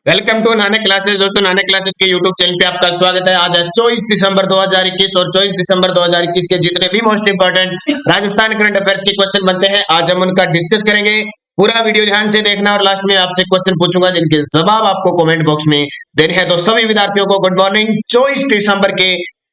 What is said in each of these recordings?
Welcome to Nanak classes. दोस्तों, Nanak classes के YouTube channel पे आपका स्वागत है। आज है 24 दिसंबर 2021 और 24 दिसंबर 2021 के जितने भी most important Rajasthan current affairs के क्वेश्चन बनते हैं, आज हम उनका डिस्कस करेंगे। पूरा वीडियो ध्यान से देखना और लास्ट में आपसे क्वेश्चन पूछूंगा जिनके जवाब आपको कमेंट बॉक्स में देने हैं। तो सभी विद्यार्थियों को गुड मॉर्निंग। 24 दिसंबर के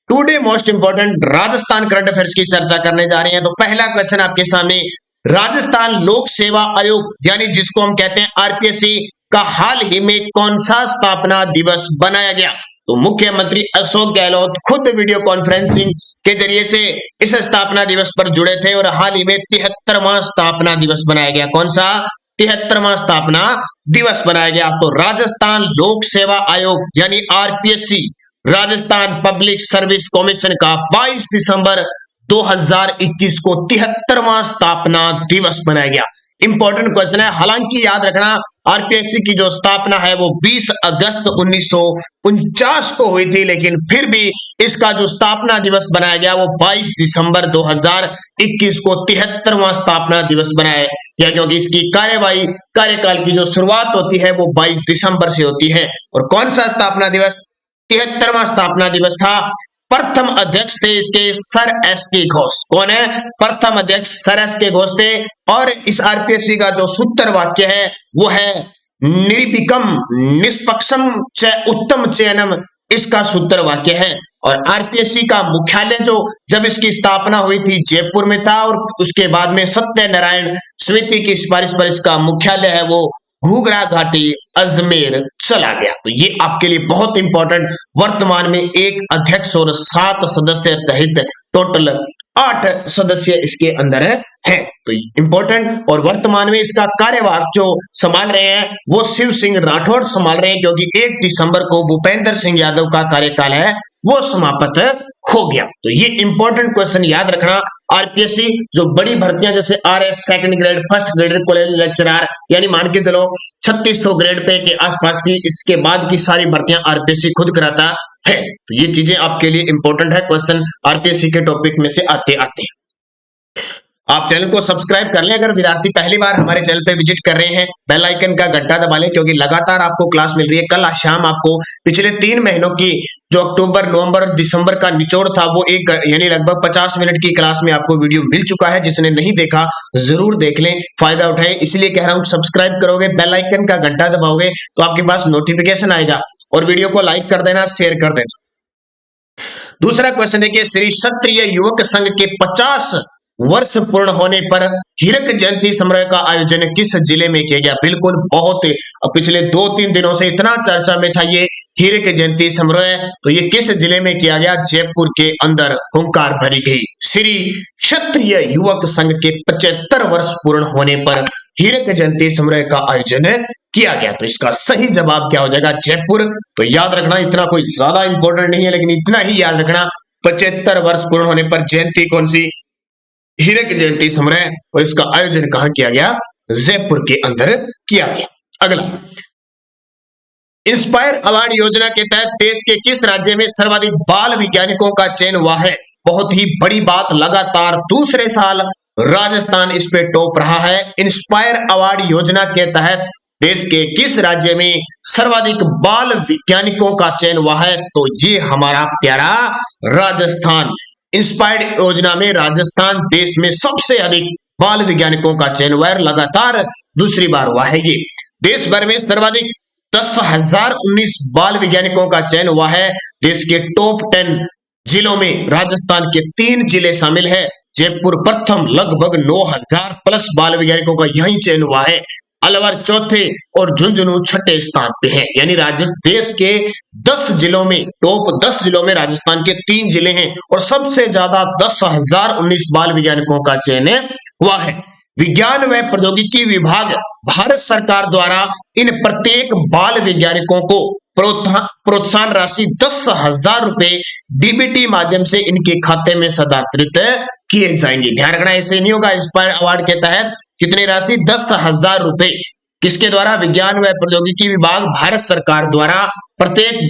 today most important Rajasthan current affairs की चर्चा करने जा रहे हैं। तो पहला क्वेश्चन आपके सामने, राजस्थान लोक सेवा आयोग यानी जिसको हम कहते हैं आरपीएससी का हाल ही में कौन सा स्थापना दिवस बनाया गया? तो मुख्यमंत्री अशोक गहलोत खुद वीडियो कॉन्फ्रेंसिंग के जरिए से इस स्थापना दिवस पर जुड़े थे और हाल ही में 73वां स्थापना दिवस बनाया गया। कौन सा? 73वां स्थापना दिवस बनाया गया। तो राजस्थान लोक सेवा आयोग यानी RPSC, Rajasthan public service commission का 22 दिसंबर 2021 को 73वां स्थापना दिवस मनाया गया। इंपॉर्टेंट क्वेश्चन है। हालांकि याद रखना, आरपीएससी की जो स्थापना है वो 20 अगस्त 1949 को हुई थी, लेकिन फिर भी इसका जो स्थापना दिवस बनाया गया वो 22 दिसंबर 2021 को 73वां स्थापना दिवस बनाया गया, क्योंकि इसकी कार्यवाही कार्यकाल की जो शुरुआत होती है वो 22 दिसंबर से होती है। और कौन सा स्थापना दिवस? 73वां स्थापना दिवस था। प्रथम अध्यक्ष थे इसके सर एस के घोष। कौन है? प्रथम अध्यक्ष सर एस के घोष थे। और इस आरपीएससी का जो सूत्र वाक्य है वो है निर्विकम निष्पक्षम च उत्तम चयनम, इसका सूत्र वाक्य है। और आरपीएससी का मुख्यालय जो जब इसकी स्थापना हुई थी जयपुर में था, और उसके बाद में सत्यनारायण समिति की सिफारिश पर इसका मुख्यालय है वो घूघरा घाटी अजमेर चला गया। तो ये आपके लिए बहुत इंपॉर्टेंट। वर्तमान में एक अध्यक्ष और 7 सदस्य सहित टोटल 8 सदस्य इसके अंदर है। तो इंपॉर्टेंट। और वर्तमान में इसका कार्यभार जो संभाल रहे हैं वो शिव सिंह राठौड़ संभाल रहे हैं, क्योंकि 1 दिसंबर को भूपेंद्र सिंह यादव का कार्यकाल है वो समाप्त हो गया। तो ये इंपॉर्टेंट क्वेश्चन याद रखना। आरपीएससी जो बड़ी भर्तियां जैसे RS second grade, first grade, college lecturer, यानी मान के चलो 3600 ग्रेड पे के आसपास की, इसके बाद की सारी भर्तियां आरपीएससी खुद कराता है। तो ये चीजें आपके लिए इंपॉर्टेंट है। क्वेश्चन आरपीएससी के टॉपिक में से आते आते हैं। आप चैनल को सब्सक्राइब कर लें अगर विद्यार्थी पहली बार हमारे चैनल पे विजिट कर रहे हैं। बेल आइकन का घंटा दबा लें, क्योंकि लगातार आपको क्लास मिल रही है। कल शाम आपको पिछले 3 महीनों की जो अक्टूबर, नवंबर और दिसंबर का निचोड़ था वो एक यानी लगभग 50 मिनट की क्लास में आपको वीडियो मिल चुका है। जिसने नहीं देखा जरूर देख लें, फायदा उठाएं। इसलिए कह रहा हूं, सब्सक्राइब करोगे, बेल आइकन का घंटा दबाओगे तो आपके पास नोटिफिकेशन आएगा। और वीडियो को लाइक कर देना, शेयर कर देना। दूसरा क्वेश्चन देखिए, श्री क्षत्रिय युवक संघ के 50 वर्ष पूर्ण होने पर हीरक जयंती समारोह का आयोजन किस जिले में किया गया? बिल्कुल बहुत पिछले 2-3 दिनों से इतना चर्चा में था ये हीरक जयंती समारोह। तो ये किस जिले में किया गया? जयपुर के अंदर हुंकार भरी गई। श्री क्षत्रिय युवक संघ के 75 वर्ष पूर्ण होने पर हीरक जयंती समारोह का आयोजन किया गया। तो इसका सही जवाब क्या हो जाएगा? जयपुर। तो याद रखना, इतना कोई ज्यादा इंपॉर्टेंट नहीं है, लेकिन इतना ही याद रखना, 75 वर्ष पूर्ण होने पर जयंती कौन सी? हीरक जयंती समारोह। और इसका आयोजन कहां किया गया? जयपुर के अंदर किया गया। अगला, इंस्पायर अवार्ड योजना के तहत देश के किस राज्य में सर्वाधिक बाल वैज्ञानिकों का चयन हुआ है? बहुत ही बड़ी बात, लगातार दूसरे साल राजस्थान इस पे टॉप रहा है। इंस्पायर अवार्ड योजना के तहत देश के किस राज्य में सर्वाधिक बाल वैज्ञानिकों का चयन हुआ है? तो ये हमारा प्यारा राजस्थान। इंस्पायर्ड योजना में राजस्थान देश में सबसे अधिक बाल वैज्ञानिकों का चयन हुआ है, लगातार दूसरी बार हुआ है। ये देश भर में सर्वाधिक 10,019 बाल वैज्ञानिकों का चयन हुआ है। देश के टॉप 10 जिलों में राजस्थान के 3 जिले शामिल है। जयपुर प्रथम, लगभग 9,000 प्लस बाल वैज्ञानिकों का यही चयन हुआ है। अलवर चौथे और झुंझुनू छठे स्थान पे है। यानी देश के 10 जिलों में, टॉप 10 जिलों में राजस्थान के 3 जिले हैं और सबसे ज्यादा 10,019 बाल वैज्ञानिकों का चयन हुआ है। विज्ञान व प्रौद्योगिकी विभाग भारत सरकार द्वारा इन प्रत्येक बाल वैज्ञानिकों को प्रोत्साहन राशि 10,000 रुपए डीबीटी माध्यम से इनके खाते में स्थानांतरित किए जाएंगे। ध्यान रखना, ऐसे नहीं होगा। इंस्पायर अवार्ड के तहत कितनी राशि? 10,000 रुपए। किसके द्वारा? विज्ञान व प्रौद्योगिकी विभाग भारत सरकार द्वारा प्रत्येक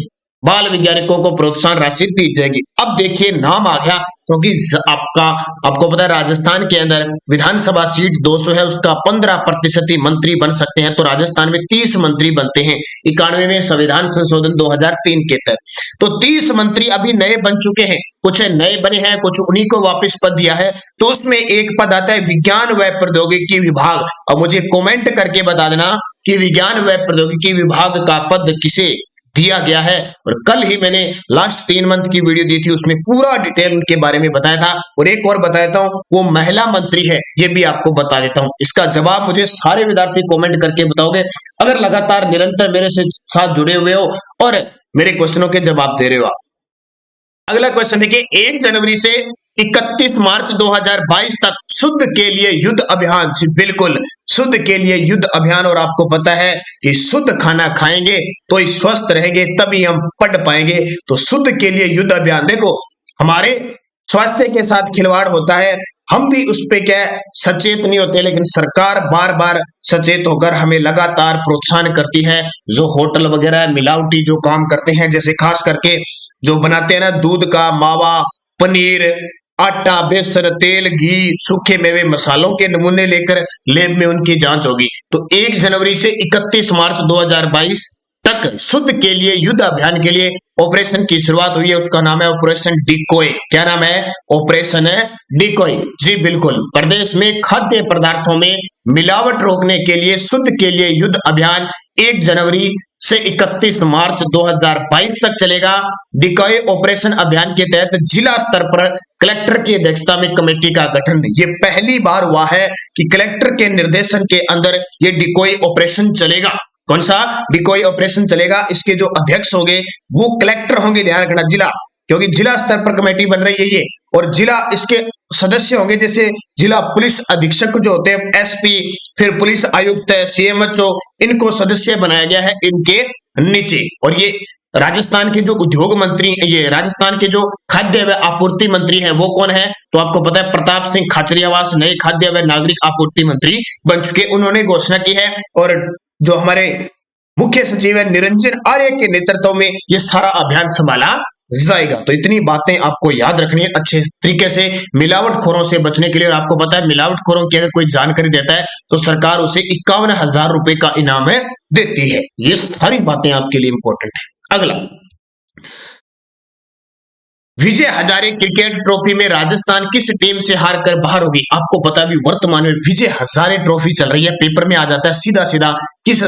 बाल वैज्ञानिकों को प्रोत्साहन राशि दी जाएगी। अब देखिए नाम आ गया, क्योंकि आपको पता है राजस्थान के अंदर विधानसभा सीट 200 है, उसका 15% ही मंत्री बन सकते हैं। तो राजस्थान में 30 मंत्री बनते हैं 91वें संविधान संशोधन 2003 के तहत। तो 30 मंत्री अभी नए बन चुके हैं, कुछ नए बने हैं, कुछ उन्हीं को वापस पद दिया है। तो उसमें एक पद आता है विज्ञान व प्रौद्योगिकी विभाग। अब मुझे कमेंट करके बता देना कि विज्ञान व प्रौद्योगिकी विभाग का पद किसे दिया गया है। और कल ही मैंने लास्ट 3 मंथ की वीडियो दी थी, उसमें पूरा डिटेल उनके बारे में बताया था। और एक और बता देता हूं, वो महिला मंत्री है, ये भी आपको बता देता हूं। इसका जवाब मुझे सारे विद्यार्थी कमेंट करके बताओगे, अगर लगातार निरंतर मेरे से साथ जुड़े हुए हो और मेरे क्वेश्चनों के जवाब दे रहे हो आप। अगला क्वेश्चन देखिए, 1 जनवरी से 31 मार्च 2022 तक शुद्ध के लिए युद्ध अभियान। बिल्कुल शुद्ध के लिए युद्ध अभियान। और आपको पता है कि शुद्ध खाना खाएंगे तो ही स्वस्थ रहेंगे, तभी हम पढ़ पाएंगे। तो शुद्ध के लिए युद्ध अभियान, देखो हमारे स्वास्थ्य के साथ खिलवाड़ होता है, हम भी उस पे क्या सचेत नहीं होते, लेकिन सरकार बार बार सचेत होकर हमें लगातार प्रोत्साहन करती है। जो होटल वगैरह मिलावटी जो काम करते हैं, जैसे खास करके जो बनाते हैं ना दूध का मावा, पनीर, आटा, बेसन, तेल, घी, सूखे मेवे, मसालों के नमूने लेकर लैब में उनकी जांच होगी। तो 1 जनवरी से 31 मार्च 2022 तक शुद्ध के लिए युद्ध अभियान के लिए ऑपरेशन की शुरुआत हुई है। उसका नाम है ऑपरेशन डिकोय। क्या नाम है? ऑपरेशन डिकोय। जी बिल्कुल, प्रदेश में खाद्य पदार्थों में मिलावट रोकने के लिए शुद्ध के लिए युद्ध अभियान 1 जनवरी से 31 मार्च 2022 तक चलेगा। डिकोय ऑपरेशन अभियान के तहत जिला स्तर पर कलेक्टर की अध्यक्षता में कमेटी का गठन, ये पहली बार हुआ है कि कलेक्टर के निर्देशन के अंदर ये डिकोय ऑपरेशन चलेगा। कौन सा डिकोय ऑपरेशन चलेगा? इसके जो अध्यक्ष होंगे वो कलेक्टर होंगे, ध्यान रखना, जिला, क्योंकि जिला स्तर पर कमेटी बन रही है ये। और जिला इसके सदस्य होंगे, जैसे जिला पुलिस अधीक्षक जो होते हैं एसपी, फिर पुलिस आयुक्त, सीएमएचओ, इनको सदस्य बनाया गया है इनके नीचे। और ये राजस्थान के जो उद्योग मंत्री, ये राजस्थान के जो खाद्य व आपूर्ति मंत्री हैं वो कौन है? तो आपको पता है प्रताप सिंह खाचरियावास नए खाद्य व नागरिक आपूर्ति मंत्री बन चुके, उन्होंने घोषणा की है। और जो हमारे मुख्य सचिव है निरंजन आर्य के नेतृत्व में ये सारा अभियान संभाला जाएगा। तो इतनी बातें आपको याद रखनी है अच्छे तरीके से मिलावटखोरों से बचने के लिए। और आपको पता है मिलावटखोरों की अगर कोई जानकारी देता है तो सरकार उसे 51,000 रुपए का इनाम देती है। ये सारी बातें आपके लिए इंपॉर्टेंट है। अगला, विजय हजारे क्रिकेट ट्रॉफी में राजस्थान किस टीम से हारकर बाहर होगी? आपको पता है वर्तमान में विजय हजारे ट्रॉफी चल रही है, पेपर में आ जाता है सीधा सीधा किस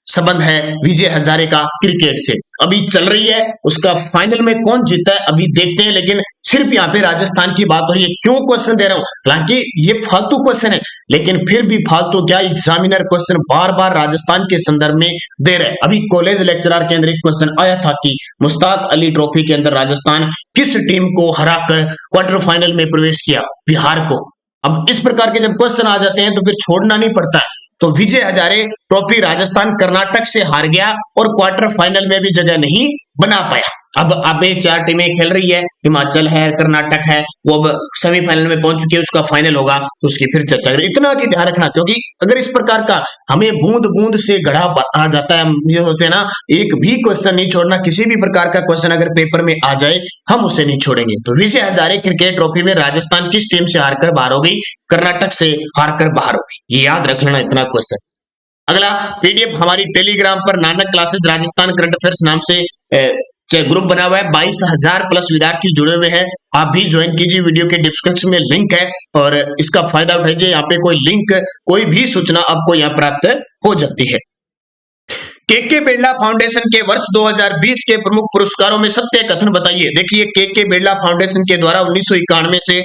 संबंध है विजय हजारे का क्रिकेट से। अभी चल रही है, उसका फाइनल में कौन जीता है अभी देखते हैं। लेकिन सिर्फ यहाँ पे राजस्थान की बात हो रही है। क्यों क्वेश्चन दे रहा हूं? हालांकि ये फालतू क्वेश्चन है, लेकिन फिर भी फालतू क्या, एग्जामिनर क्वेश्चन बार बार राजस्थान के संदर्भ में दे रहे हैं। अभी कॉलेज लेक्चरर के अंदर एक क्वेश्चन आया था कि मुश्ताक अली ट्रॉफी के अंदर राजस्थान किस टीम को हराकर क्वार्टर फाइनल में प्रवेश किया? बिहार को। अब इस प्रकार के जब क्वेश्चन आ जाते हैं तो फिर छोड़ना नहीं पड़ता है। तो विजय हजारे ट्रॉफी राजस्थान कर्नाटक से हार गया और क्वार्टर फाइनल में भी जगह नहीं बना पाया। अब 4 टीमें खेल रही है, हिमाचल है, कर्नाटक है, वो अब सेमीफाइनल में पहुंच चुकी है, उसका फाइनल होगा तो उसकी फिर चर्चा करें। इतना की ध्यान रखना, क्योंकि अगर इस प्रकार का हमें बूंद बूंद से गढ़ा आ जाता है, ये होते हैं ना, एक भी क्वेश्चन नहीं छोड़ना। किसी भी प्रकार का क्वेश्चन अगर पेपर में आ जाए हम उसे नहीं छोड़ेंगे। तो विजय हजारे क्रिकेट ट्रॉफी में राजस्थान किस टीम से हारकर बाहर हो गई? कर्नाटक से हारकर बाहर हो गई। ये याद रख लेना इतना क्वेश्चन। अगला, पीडीएफ हमारी टेलीग्राम पर Nanak classes Rajasthan current affairs नाम से ग्रुप बना हुआ है। 22,000 प्लस विद्यार्थी जुड़े हुए हैं, आप भी ज्वाइन कीजिए। वीडियो के डिस्क्रिप्शन में लिंक है और इसका फायदा उठाइए। यहाँ पे कोई लिंक, कोई भी सूचना आपको यहाँ प्राप्त हो जाती है। के बिरला फाउंडेशन के वर्ष 2020 के प्रमुख पुरस्कारों में सत्य कथन बताइए। देखिए, के बिरला फाउंडेशन के द्वारा 1991 से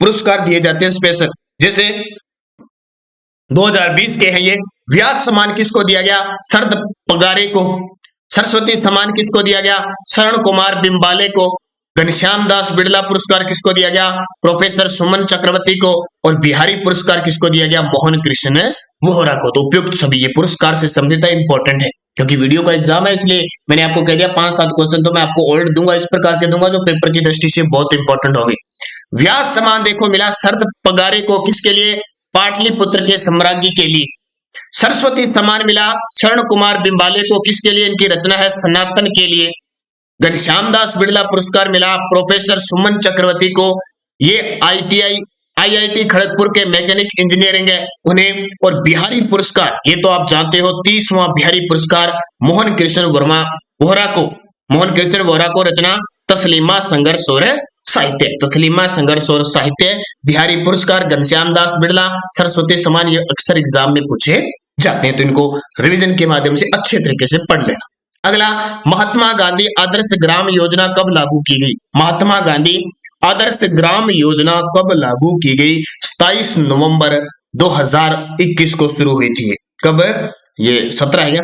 पुरस्कार दिए जाते हैं स्पेशल। जैसे 2020 के हैं ये। व्यास सम्मान किसको दिया गया? शरद पगारे को। सरस्वती सम्मान किसको दिया गया? शरण कुमार बिंबाले को। घनश्याम दास बिड़ला पुरस्कार किसको दिया गया? प्रोफेसर सुमन चक्रवर्ती को। और बिहारी पुरस्कार किसको दिया गया? मोहन कृष्ण वोहरा को। तो उपयुक्त सभी ये पुरस्कार से संबंधित इंपॉर्टेंट है, क्योंकि वीडियो का एग्जाम है, इसलिए मैंने आपको कह दिया 5-7 क्वेश्चन तो मैं आपको ओल्ड दूंगा, इस प्रकार के दूंगा जो पेपर की दृष्टि से बहुत इंपॉर्टेंट होगी। व्यास सम्मान देखो मिला शरद पगारे को, किसके लिए? पाटलिपुत्र के सम्राज्ञी के लिए। सरस्वती सम्मान मिला शरण कुमार बिंबाले को, किसके लिए? इनकी रचना है सनातन के लिए। घनश्याम दास बिड़ला पुरस्कार मिला प्रोफेसर सुमन चक्रवर्ती को, ये आईआईटी खड़गपुर के मैकेनिक इंजीनियरिंग है उन्हें। और बिहारी पुरस्कार, ये तो आप जानते हो 30वां बिहारी पुरस्कार मोहन कृष्ण वोहरा को रचना तस्लीमा संघर्ष और साहित्य, तस्लीमा संघर्ष और साहित्य बिहारी पुरस्कार। घनश्याम दास बिड़ला, सरस्वती सम्मान, ये अक्सर एग्जाम में पूछे जाते हैं, तो इनको रिवीजन के माध्यम से अच्छे तरीके से पढ़ लेना। अगला, महात्मा गांधी आदर्श ग्राम योजना कब लागू की गई? महात्मा गांधी आदर्श ग्राम योजना कब लागू की गई? 27 नवंबर 2021 को शुरू हुई थी। कब? ये 17 है क्या?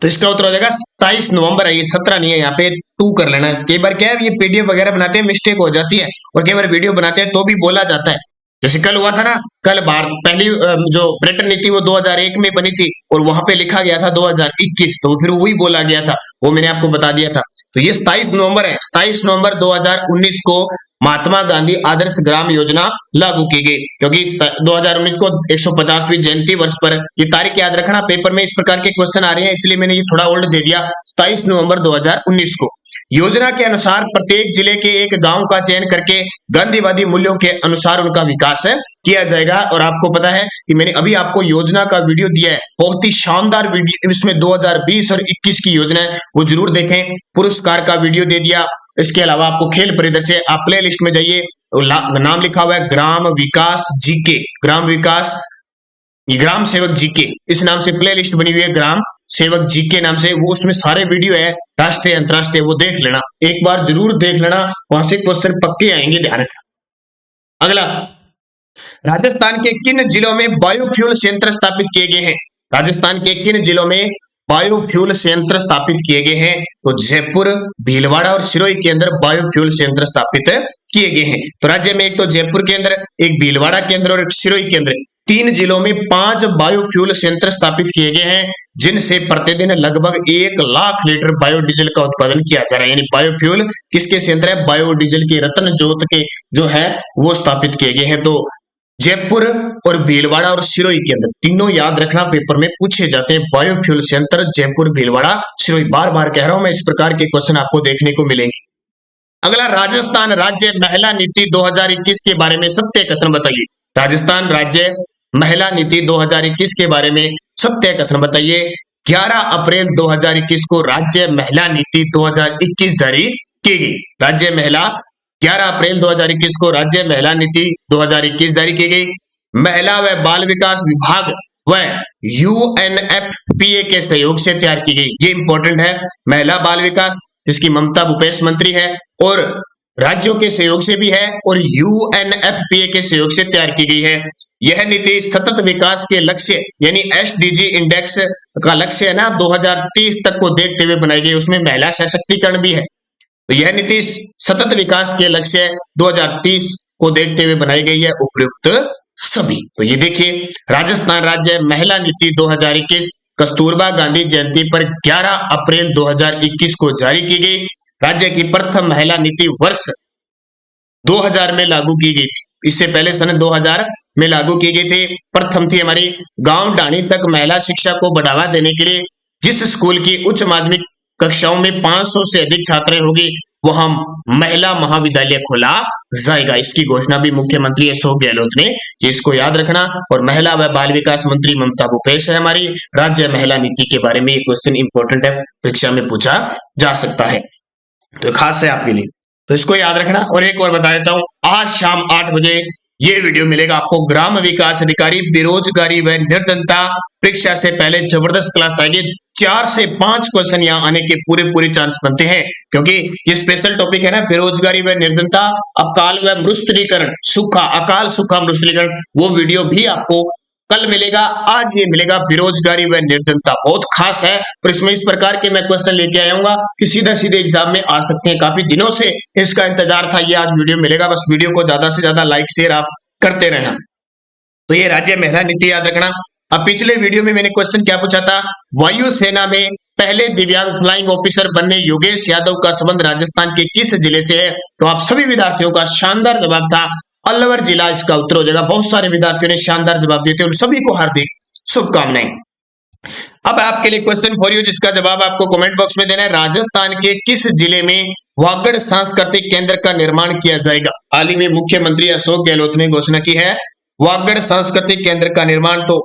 तो इसका उत्तर हो जाएगा 27 नवंबर है, ये 17 नहीं है, यहाँ पे 2 कर लेना। कई बार क्या है, ये पीडीएफ वगैरह बनाते हैं मिस्टेक हो जाती है, और कई बार वीडियो बनाते हैं तो भी बोला जाता है। जैसे कल हुआ था ना, कल पहली जो पर्यटन नीति वो 2001 में बनी थी, और वहां पे लिखा गया था 2021, तो फिर वही बोला गया था, वो मैंने आपको बता दिया था। तो ये 27 नवंबर है, 27 नवंबर 2019 को महात्मा गांधी आदर्श ग्राम योजना लागू की गई, क्योंकि 2019 को 150वीं जयंती वर्ष पर ये तारीख याद रखना, पेपर में इस प्रकार के क्वेश्चन आ रहे हैं, इसलिए मैंने ये थोड़ा ओल्ड दे दिया, 27 नवंबर 2019 को। योजना के अनुसार प्रत्येक जिले के एक गांव का चयन करके गांधीवादी मूल्यों के अनुसार उनका विकास किया जाएगा। और आपको पता है कि मैंने अभी आपको योजना का वीडियो दिया है, बहुत ही शानदार वीडियो, इसमें 2020 और 21 की योजना है, वो जरूर देखें। पुरस्कार का वीडियो दे दिया। इसके अलावा आपको खेल परिदृश्य, आप प्ले लिस्ट में जाइए, नाम लिखा हुआ है ग्राम विकास जीके, ग्राम सेवक जीके, इस नाम से प्ले लिस्ट बनी हुई है, ग्राम सेवक जीके नाम से, वो उसमें सारे वीडियो है राष्ट्रीय अंतरराष्ट्रीय, वो देख लेना, एक बार जरूर देख लेना, वहां से क्वेश्चन पक्के आएंगे, ध्यान रखना। अगला, राजस्थान के किन जिलों में बायोफ्यूल संयंत्र स्थापित किए गए हैं? राजस्थान के किन जिलों में बायोफ्यूल संयंत्र स्थापित किए गए हैं? तो जयपुर, भीलवाड़ा और सिरोही के अंदर बायोफ्यूल संयंत्र स्थापित किए गए हैं। तो राज्य में एक तो जयपुर के अंदर, एक भीलवाड़ा के अंदर और एक सिरोही के अंदर, 3 जिलों में 5 बायोफ्यूल संयंत्र स्थापित किए गए हैं, जिनसे प्रतिदिन लगभग 1 लाख लीटर बायोडीजल का उत्पादन किया जा रहा है। यानी बायोफ्यूल किसके संयंत्र है? बायोडीजल के, रतन जोत के जो है वो स्थापित किए गए हैं। तो जयपुर और भीलवाड़ा और सिरोही के अंदर, तीनों याद रखना, पेपर में पूछे जाते हैं, बायोफ्यूल संयंत्र जयपुर, भीलवाड़ा, सिरोही। बार बार कह रहा हूं मैं, इस प्रकार के क्वेश्चन आपको देखने को मिलेंगे। अगला, राजस्थान राज्य महिला नीति 2021 के बारे में सत्य कथन बताइए। राजस्थान राज्य महिला नीति 2021 के बारे में सत्य कथन बताइए। 11 अप्रैल 2021 को राज्य महिला नीति 2021 जारी की गई। 11 अप्रैल 2021 को राज्य महिला नीति 2021 जारी की गई। महिला व बाल विकास विभाग व यूएनएफपीए के सहयोग से तैयार की गई। ये इंपॉर्टेंट है, महिला बाल विकास, जिसकी ममता भूपेश मंत्री है, और राज्यों के सहयोग से भी है, और यूएनएफपीए के सहयोग से तैयार की गई है। यह नीति सतत विकास के लक्ष्य यानी एसडीजी इंडेक्स का लक्ष्य है ना 2030 तक को देखते हुए बनाई गई, उसमें महिला सशक्तिकरण भी है। तो यह नीति सतत विकास के लक्ष्य 2030 को देखते हुए बनाई गई है, उपयुक्त सभी। तो ये देखिए, राजस्थान राज्य महिला नीति 2021 कस्तूरबा गांधी जयंती पर 11 अप्रैल 2021 को जारी की गई। राज्य की प्रथम महिला नीति वर्ष 2000 में लागू की गई थी, इससे पहले सन 2000 में लागू की गई थी। प्रथम थी हमारी गांव ढाणी तक महिला शिक्षा को बढ़ावा देने के लिए जिस स्कूल की उच्च माध्यमिक कक्षाओं में 500 से अधिक छात्राएं होगी वहां महिला महाविद्यालय खोला जाएगा। इसकी घोषणा भी मुख्यमंत्री अशोक गहलोत ने, ये इसको याद रखना। और महिला व बाल विकास मंत्री ममता भूपेश है हमारी। राज्य महिला नीति के बारे में ये क्वेश्चन इंपॉर्टेंट है, परीक्षा में पूछा जा सकता है, तो खास है आपके लिए, तो इसको याद रखना। और एक और बता देता हूं, आज शाम 8 बजे ये वीडियो मिलेगा आपको, ग्राम विकास अधिकारी बेरोजगारी व निर्धनता परीक्षा से पहले जबरदस्त क्लास आएगी। 4 से 5 क्वेश्चन यहाँ आने के पूरे चांस बनते हैं, क्योंकि ये स्पेशल टॉपिक है ना, बेरोजगारी व निर्धनता, अकाल व मृष्टिकरण, अकाल सूखा मृष्टिकरण, वो वीडियो भी आपको कल मिलेगा। आज ये मिलेगा बेरोजगारी व निर्धनता, बहुत खास है, और इसमें इस प्रकार के मैं क्वेश्चन लेके आऊंगा कि सीधे एग्जाम में आ सकते हैं। काफी दिनों से इसका इंतजार था, ये आज वीडियो मिलेगा। बस वीडियो को ज्यादा से ज्यादा लाइक शेयर आप करते रहना। तो ये राज्य महिला नीति याद रखना। अब पिछले वीडियो में मैंने क्वेश्चन क्या पूछा था, वायुसेना में पहले दिव्यांग फ्लाइंग ऑफिसर बनने योगेश यादव का संबंध राजस्थान के किस जिले से है? तो आप सभी विद्यार्थियों का शानदार जवाब था अलवर जिला, इसका उत्तर हो जाएगा। बहुत सारे विद्यार्थियों ने शानदार जवाब दिए थे, उन सभी को हार्दिक शुभकामनाएं। अब आपके लिए क्वेश्चन फॉर यू, जिसका जवाब आपको कमेंट बॉक्स में देना है। राजस्थान के किस जिले में वागड़ सांस्कृतिक केंद्र का निर्माण किया जाएगा? हाल ही में मुख्यमंत्री अशोक गहलोत ने घोषणा की है वागड़ सांस्कृतिक केंद्र का निर्माण। तो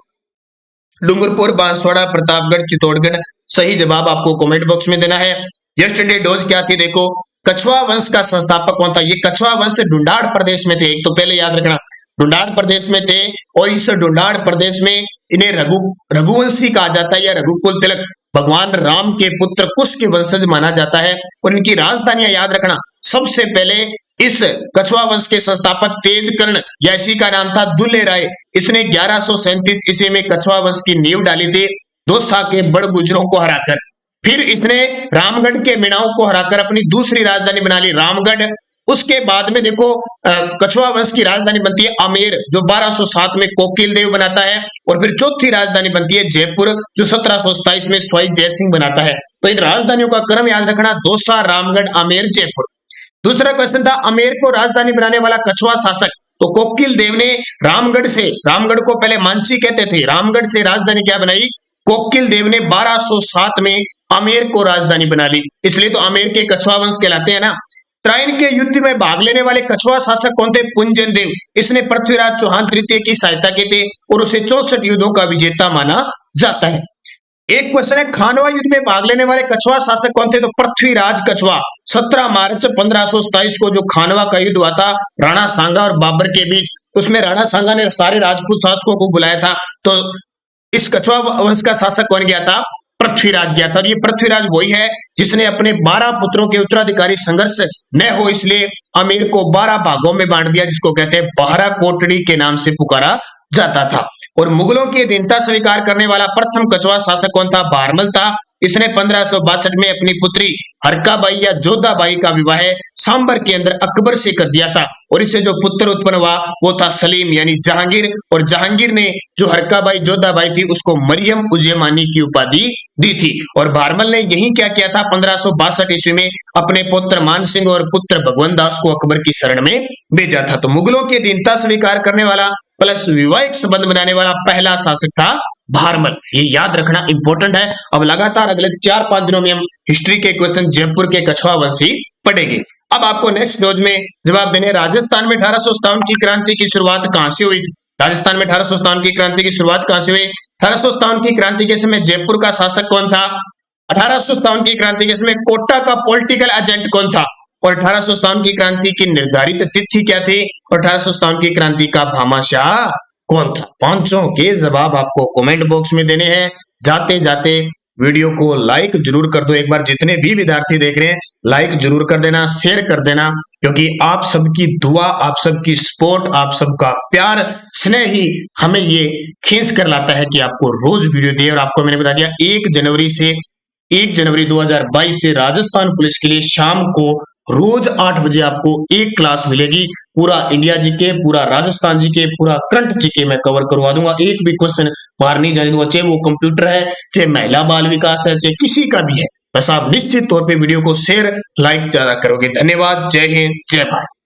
डूंगरपुर, बांसवाड़ा, प्रतापगढ़, चित्तौड़गढ़, सही जवाब आपको कमेंट बॉक्स में देना है। यस्टरडे डोज क्या थी? देखो, कछवा वंश का संस्थापक कौन था? ये कछवा वंश ढूंढाड़ प्रदेश में थे। एक तो पहले याद रखना, ढूंढाड़ प्रदेश में थे, और इस ढूंढाड़ प्रदेश में इन्हें रघुवंशी कहा जाता है, या रघुकुल तिलक, भगवान राम के पुत्र कुश के वंशज माना जाता है। और इनकी राजधानियां याद रखना, सबसे पहले इस कछवा वंश के संस्थापक तेजकर्ण, या इसी का नाम था दुल्हे राय। इसने 1137 ईस्वी में कछवा वंश की नींव डाली थी, दोसा के बड़ गुजरों को हराकर। फिर इसने रामगढ़ के मीणाओं को हराकर अपनी दूसरी राजधानी बना ली, रामगढ़। उसके बाद में देखो, कछवा वंश की राजधानी बनती है आमेर, जो 1207 में कोकिल देव बनाता है। और फिर चौथी राजधानी बनती है जयपुर, जो 1727 में स्वाई जयसिंह बनाता है। तो इन राजधानियों का क्रम याद रखना, दोसा, रामगढ़, आमेर, जयपुर। दूसरा क्वेश्चन था, आमेर को राजधानी बनाने वाला कछवा शासक? तो कोकिल देव ने रामगढ़ को पहले मांची कहते थे, रामगढ़ से राजधानी क्या बनाई? कोकिल देव ने 1207 में आमेर को राजधानी बना ली, इसलिए तो आमेर के कछवा वंश कहलाते हैं ना। त्राइन के युद्ध में भाग लेने वाले कछवा शासक कौन थे? पुंजन देव। इसने पृथ्वीराज चौहान तृतीय की सहायता की थी, और उसे 64 युद्धों का विजेता माना जाता है। एक क्वेश्चन है, खानवा युद्ध में भाग लेने वाले कछवा शासक कौन थे? तो पृथ्वीराज कछवा। 17 मार्च 1527 को जो खानवा का युद्ध हुआ था राणा सांगा और बाबर के बीच, उसमें राणा सांगा ने सारे राजपूत शासकों को बुलाया था। तो इस कछवा वंश का शासक कौन गया था? पृथ्वीराज गया था। और ये पृथ्वीराज वही है जिसने अपने 12 पुत्रों के उत्तराधिकारी संघर्ष न हो इसलिए आमेर को 12 भागों में बांट दिया, जिसको कहते हैं बारह कोटड़ी के नाम से पुकारा जाता था। और मुगलों की अधीनता स्वीकार करने वाला प्रथम कछवा शासक कौन था? भारमल था। इसने 1562 में अपनी पुत्री हरकाबाई या जोधाबाई का विवाह सांबर के अंदर अकबर से कर दिया था, और इससे जो पुत्र उत्पन्न हुआ वो था सलीम यानी जहांगीर। और जहांगीर ने जो हरकाबाई जोधाबाई थी उसको मरियम उज़्ज़मानी की उपाधि दी थी। और भारमल ने यही क्या किया था? 1562 ईस्वी में अपने पुत्र मान सिंह और पुत्र भगवंत दास को अकबर की शरण में भेजा था। तो मुगलों की अधीनता स्वीकार करने वाला प्लस वैवाहिक संबंध बनाने वाला पहला शासक था भारमल। ये याद रखना इंपॉर्टेंट है। अब लगातार अगले 4-5 दिनों में हम हिस्ट्री के क्वेश्चन जयपुर के कछवा वंशी पढ़ेंगे। अब आपको नेक्स्ट डोज में जवाब देने, राजस्थान में 1857 की क्रांति की शुरुआत कहां से हुई थी? राजस्थान में 1857 की क्रांति की शुरुआत कहां से हुई? 1857 की क्रांति के समय जयपुर का शासक कौन था? 1857 की क्रांति के समय कोटा का पॉलिटिकल एजेंट कौन था? और 1857 की क्रांति की निर्धारित तिथि क्या थी? और 1857 की क्रांति का भामाशाह कौन था? पांचों के जवाब आपको कमेंट बॉक्स में देने हैं। जाते जाते वीडियो को लाइक जरूर कर दो। एक बार जितने भी विद्यार्थी देख रहे हैं लाइक जरूर कर देना, शेयर कर देना, क्योंकि आप सबकी दुआ, आप सबकी सपोर्ट, आप सबका प्यार, स्नेह ही हमें ये खींच कर लाता है कि आपको रोज वीडियो दे। और आपको मैंने बता दिया 1 जनवरी 2022 से राजस्थान पुलिस के लिए शाम को रोज 8 बजे आपको एक क्लास मिलेगी। पूरा इंडिया जीके, पूरा राजस्थान जीके, पूरा करंट जीके मैं कवर करवा दूंगा। एक भी क्वेश्चन बाहर नहीं जाने दूंगा, चाहे वो कंप्यूटर है, चाहे महिला बाल विकास है, चाहे किसी का भी है। बस आप निश्चित तौर पे वीडियो को शेयर, लाइक ज्यादा करोगे। धन्यवाद। जय हिंद, जय भारत।